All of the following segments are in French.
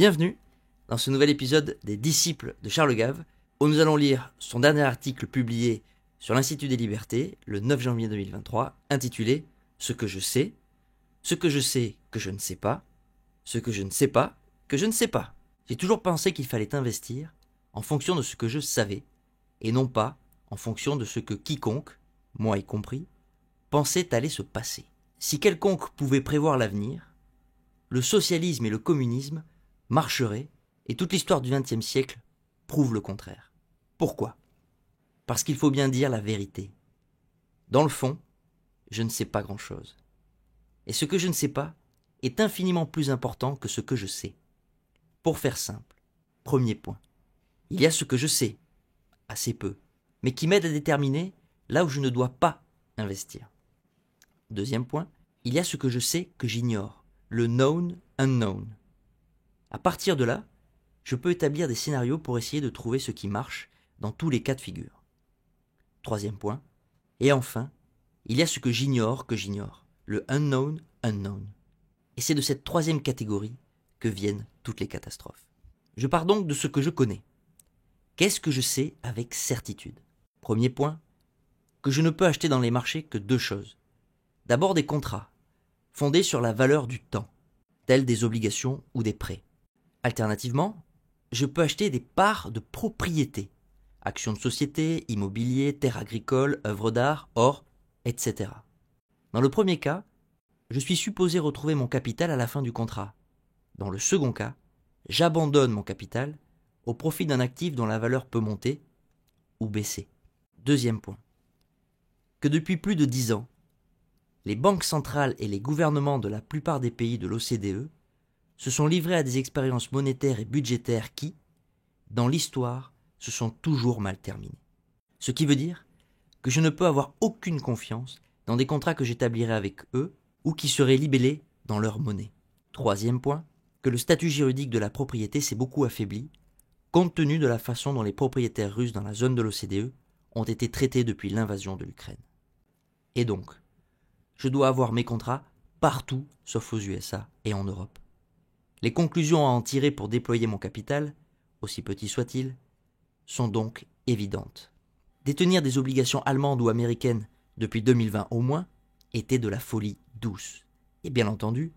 Bienvenue dans ce nouvel épisode des Disciples de Charles Gave, où nous allons lire son dernier article publié sur l'Institut des Libertés le 9 janvier 2023, intitulé « Ce que je sais que je ne sais pas, ce que je ne sais pas que je ne sais pas ». J'ai toujours pensé qu'il fallait investir en fonction de ce que je savais, et non pas en fonction de ce que quiconque, moi y compris, pensait aller se passer. Si quelconque pouvait prévoir l'avenir, le socialisme et le communisme marcheraient, et toute l'histoire du XXe siècle prouve le contraire. Pourquoi ? Parce qu'il faut bien dire la vérité. Dans le fond, je ne sais pas grand-chose. Et ce que je ne sais pas est infiniment plus important que ce que je sais. Pour faire simple, premier point. Il y a ce que je sais, assez peu, mais qui m'aide à déterminer là où je ne dois pas investir. Deuxième point, il y a ce que je sais que j'ignore, le known unknown. À partir de là, je peux établir des scénarios pour essayer de trouver ce qui marche dans tous les cas de figure. Troisième point, et enfin, il y a ce que j'ignore, le unknown unknown. Et c'est de cette troisième catégorie que viennent toutes les catastrophes. Je pars donc de ce que je connais. Qu'est-ce que je sais avec certitude ? Premier point, que je ne peux acheter dans les marchés que deux choses. D'abord des contrats, fondés sur la valeur du temps, tels des obligations ou des prêts. Alternativement, je peux acheter des parts de propriété, actions de société, immobilier, terres agricoles, œuvres d'art, or, etc. Dans le premier cas, je suis supposé retrouver mon capital à la fin du contrat. Dans le second cas, j'abandonne mon capital au profit d'un actif dont la valeur peut monter ou baisser. Deuxième point, que depuis plus de 10 ans, les banques centrales et les gouvernements de la plupart des pays de l'OCDE se sont livrés à des expériences monétaires et budgétaires qui, dans l'histoire, se sont toujours mal terminées. Ce qui veut dire que je ne peux avoir aucune confiance dans des contrats que j'établirai avec eux ou qui seraient libellés dans leur monnaie. Troisième point, que le statut juridique de la propriété s'est beaucoup affaibli, compte tenu de la façon dont les propriétaires russes dans la zone de l'OCDE ont été traités depuis l'invasion de l'Ukraine. Et donc, je dois avoir mes contrats partout sauf aux USA et en Europe. Les conclusions à en tirer pour déployer mon capital, aussi petit soit-il, sont donc évidentes. Détenir des obligations allemandes ou américaines depuis 2020 au moins était de la folie douce. Et bien entendu,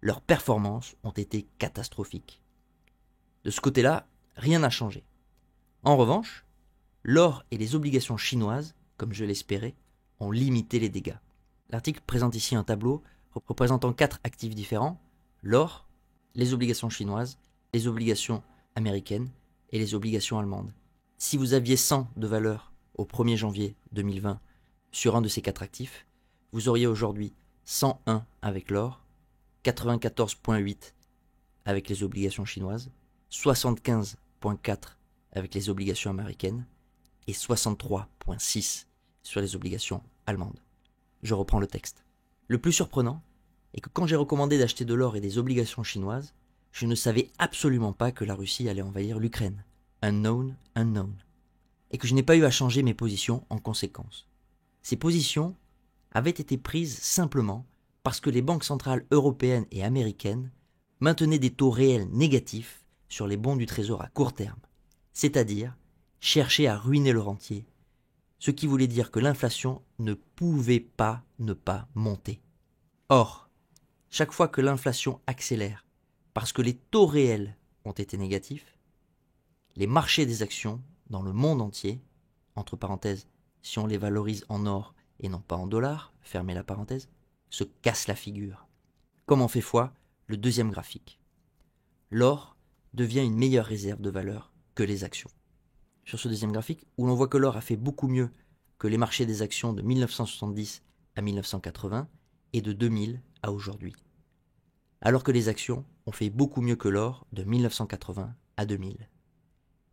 leurs performances ont été catastrophiques. De ce côté-là, rien n'a changé. En revanche, l'or et les obligations chinoises, comme je l'espérais, ont limité les dégâts. L'article présente ici un tableau représentant 4 actifs différents, l'or, les obligations chinoises, les obligations américaines et les obligations allemandes. Si vous aviez 100 de valeur au 1er janvier 2020 sur un de ces 4 actifs, vous auriez aujourd'hui 101 avec l'or, 94,8 avec les obligations chinoises, 75,4 avec les obligations américaines et 63,6 sur les obligations allemandes. Je reprends le texte. Le plus surprenant est que quand j'ai recommandé d'acheter de l'or et des obligations chinoises, je ne savais absolument pas que la Russie allait envahir l'Ukraine. Unknown, unknown. Et que je n'ai pas eu à changer mes positions en conséquence. Ces positions avaient été prises simplement parce que les banques centrales européennes et américaines maintenaient des taux réels négatifs sur les bons du trésor à court terme, c'est-à-dire cherchaient à ruiner le rentier, ce qui voulait dire que l'inflation ne pouvait pas ne pas monter. Or, chaque fois que l'inflation accélère parce que les taux réels ont été négatifs, les marchés des actions dans le monde entier, entre parenthèses, si on les valorise en or et non pas en dollars, fermez la parenthèse, se cassent la figure. Comme en fait foi le deuxième graphique. L'or devient une meilleure réserve de valeur que les actions. Sur ce deuxième graphique, où l'on voit que l'or a fait beaucoup mieux que les marchés des actions de 1970 à 1980 et de 2000 à aujourd'hui. Alors que les actions ont fait beaucoup mieux que l'or de 1980 à 2000.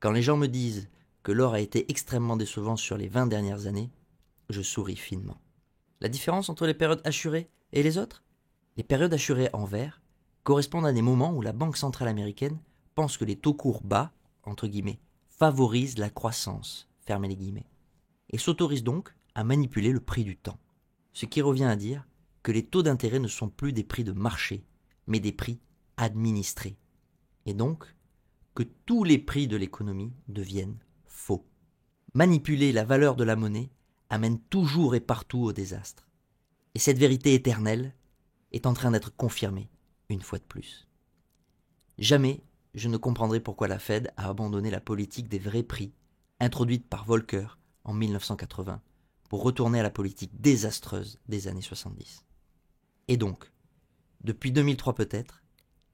Quand les gens me disent que l'or a été extrêmement décevant sur les 20 dernières années, je souris finement. La différence entre les périodes assurées et les autres ? Les périodes assurées en vert correspondent à des moments où la Banque centrale américaine pense que les taux courts bas, entre guillemets, favorisent la croissance, fermez les guillemets, et s'autorise donc à manipuler le prix du temps. Ce qui revient à dire que les taux d'intérêt ne sont plus des prix de marché, mais des prix administrés. et donc que tous les prix de l'économie deviennent faux. Manipuler la valeur de la monnaie amène toujours et partout au désastre. Et cette vérité éternelle est en train d'être confirmée une fois de plus. Jamais je ne comprendrai pourquoi la Fed a abandonné la politique des vrais prix introduite par Volcker en 1980 pour retourner à la politique désastreuse des années 70. Et donc, depuis 2003 peut-être,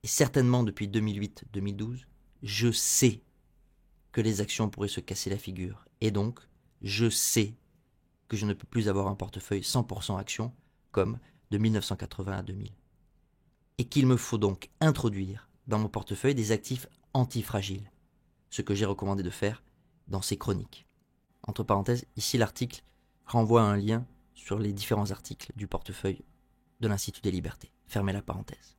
et certainement depuis 2008-2012, je sais que les actions pourraient se casser la figure. Et donc, je sais que je ne peux plus avoir un portefeuille 100% actions comme de 1980 à 2000. Et qu'il me faut donc introduire dans mon portefeuille des actifs antifragiles, ce que j'ai recommandé de faire dans ces chroniques. Entre parenthèses, ici l'article renvoie à un lien sur les différents articles du portefeuille de l'Institut des Libertés. Fermez la parenthèse.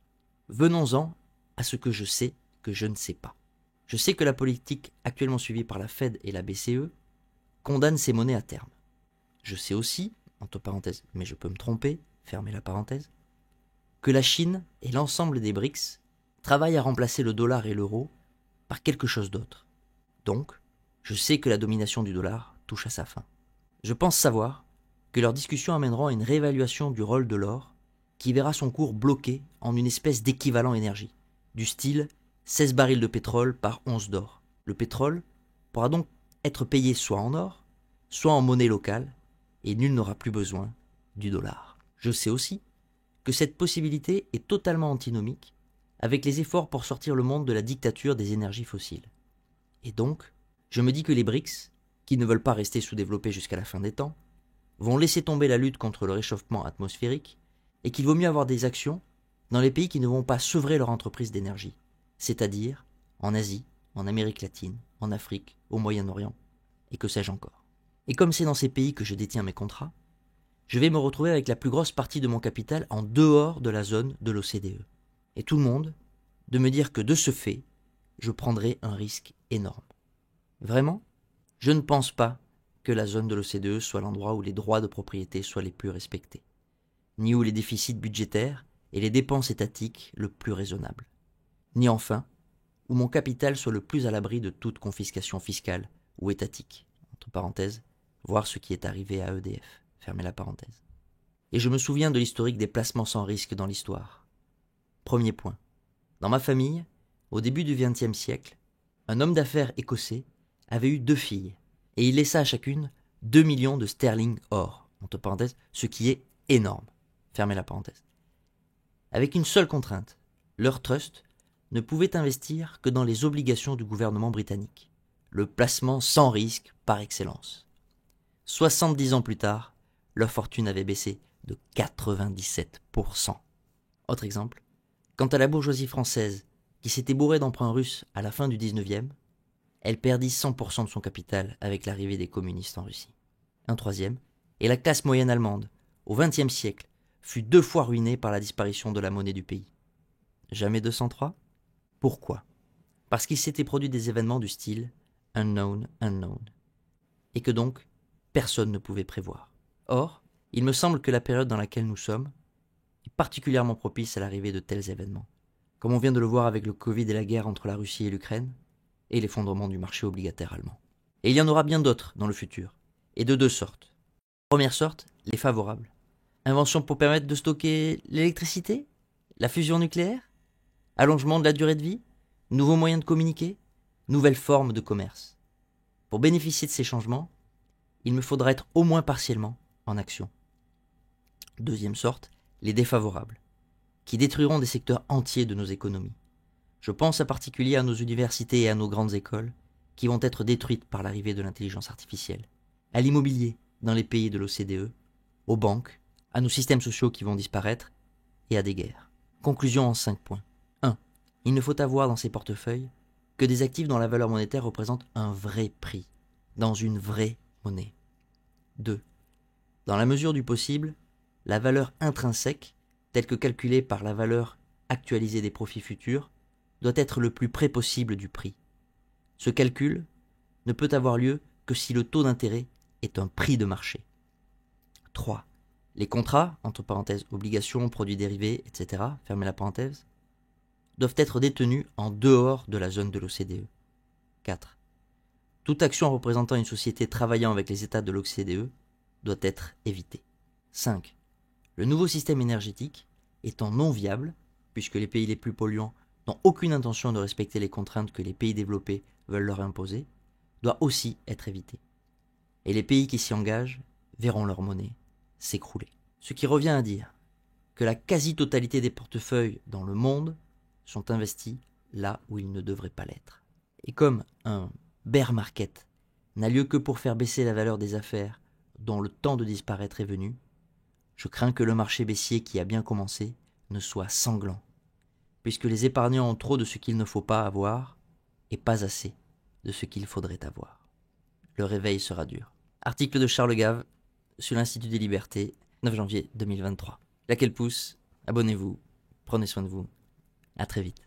Venons-en à ce que je sais que je ne sais pas. Je sais que la politique actuellement suivie par la Fed et la BCE condamne ces monnaies à terme. Je sais aussi, entre parenthèses, mais je peux me tromper, fermez la parenthèse, que la Chine et l'ensemble des BRICS travaillent à remplacer le dollar et l'euro par quelque chose d'autre. Donc, je sais que la domination du dollar touche à sa fin. Je pense savoir que leurs discussions amèneront à une réévaluation du rôle de l'or qui verra son cours bloqué en une espèce d'équivalent énergie, du style 16 barils de pétrole par once d'or. Le pétrole pourra donc être payé soit en or, soit en monnaie locale, et nul n'aura plus besoin du dollar. Je sais aussi que cette possibilité est totalement antinomique avec les efforts pour sortir le monde de la dictature des énergies fossiles. Et donc, je me dis que les BRICS, qui ne veulent pas rester sous-développés jusqu'à la fin des temps, vont laisser tomber la lutte contre le réchauffement atmosphérique et qu'il vaut mieux avoir des actions dans les pays qui ne vont pas sevrer leur entreprise d'énergie, c'est-à-dire en Asie, en Amérique latine, en Afrique, au Moyen-Orient, et que sais-je encore. Et comme c'est dans ces pays que je détiens mes contrats, je vais me retrouver avec la plus grosse partie de mon capital en dehors de la zone de l'OCDE. Et tout le monde de me dire que de ce fait, je prendrai un risque énorme. Vraiment, je ne pense pas que la zone de l'OCDE soit l'endroit où les droits de propriété soient les plus respectés, ni où les déficits budgétaires et les dépenses étatiques le plus raisonnables, ni enfin où mon capital soit le plus à l'abri de toute confiscation fiscale ou étatique, entre parenthèses, voir ce qui est arrivé à EDF, fermez la parenthèse. Et je me souviens de l'historique des placements sans risque dans l'histoire. Premier point. Dans ma famille, au début du XXe siècle, un homme d'affaires écossais avait eu 2 filles, et il laissa à chacune 2 millions de sterling or, entre parenthèses, ce qui est énorme, fermez la parenthèse. Avec une seule contrainte, leur trust ne pouvait investir que dans les obligations du gouvernement britannique, le placement sans risque par excellence. 70 ans plus tard, leur fortune avait baissé de 97%. Autre exemple, quant à la bourgeoisie française, qui s'était bourrée d'emprunts russes à la fin du 19e, elle perdit 100% de son capital avec l'arrivée des communistes en Russie. Un troisième, et la classe moyenne allemande, au XXe siècle, fut 2 fois ruinée par la disparition de la monnaie du pays. Jamais 203 ? Pourquoi ? Parce qu'il s'était produit des événements du style « unknown, unknown », et que donc, personne ne pouvait prévoir. Or, il me semble que la période dans laquelle nous sommes est particulièrement propice à l'arrivée de tels événements, comme on vient de le voir avec le Covid et la guerre entre la Russie et l'Ukraine, et l'effondrement du marché obligataire allemand. Et il y en aura bien d'autres dans le futur, et de 2 sortes. Première sorte, les favorables. Invention pour permettre de stocker l'électricité, la fusion nucléaire, allongement de la durée de vie, nouveaux moyens de communiquer, nouvelles formes de commerce. Pour bénéficier de ces changements, il me faudra être au moins partiellement en action. Deuxième sorte, les défavorables, qui détruiront des secteurs entiers de nos économies. Je pense en particulier à nos universités et à nos grandes écoles, qui vont être détruites par l'arrivée de l'intelligence artificielle, à l'immobilier dans les pays de l'OCDE, aux banques, à nos systèmes sociaux qui vont disparaître, et à des guerres. Conclusion en 5 points. 1. Il ne faut avoir dans ces portefeuilles que des actifs dont la valeur monétaire représente un vrai prix, dans une vraie monnaie. 2. Dans la mesure du possible, la valeur intrinsèque, telle que calculée par la valeur actualisée des profits futurs, doit être le plus près possible du prix. Ce calcul ne peut avoir lieu que si le taux d'intérêt est un prix de marché. 3. Les contrats, entre parenthèses, obligations, produits dérivés, etc., fermez la parenthèse, doivent être détenus en dehors de la zone de l'OCDE. 4. Toute action représentant une société travaillant avec les États de l'OCDE doit être évitée. 5. Le nouveau système énergétique, étant non viable, puisque les pays les plus polluants n'ont aucune intention de respecter les contraintes que les pays développés veulent leur imposer, doit aussi être évité. Et les pays qui s'y engagent verront leur monnaie s'écrouler. Ce qui revient à dire que la quasi-totalité des portefeuilles dans le monde sont investis là où ils ne devraient pas l'être. Et comme un bear market n'a lieu que pour faire baisser la valeur des affaires dont le temps de disparaître est venu, je crains que le marché baissier qui a bien commencé ne soit sanglant, puisque les épargnants ont trop de ce qu'il ne faut pas avoir et pas assez de ce qu'il faudrait avoir. Le réveil sera dur. Article de Charles Gave sur l'Institut des Libertés, 9 janvier 2023. Laquelle pousse, abonnez-vous, prenez soin de vous. À très vite.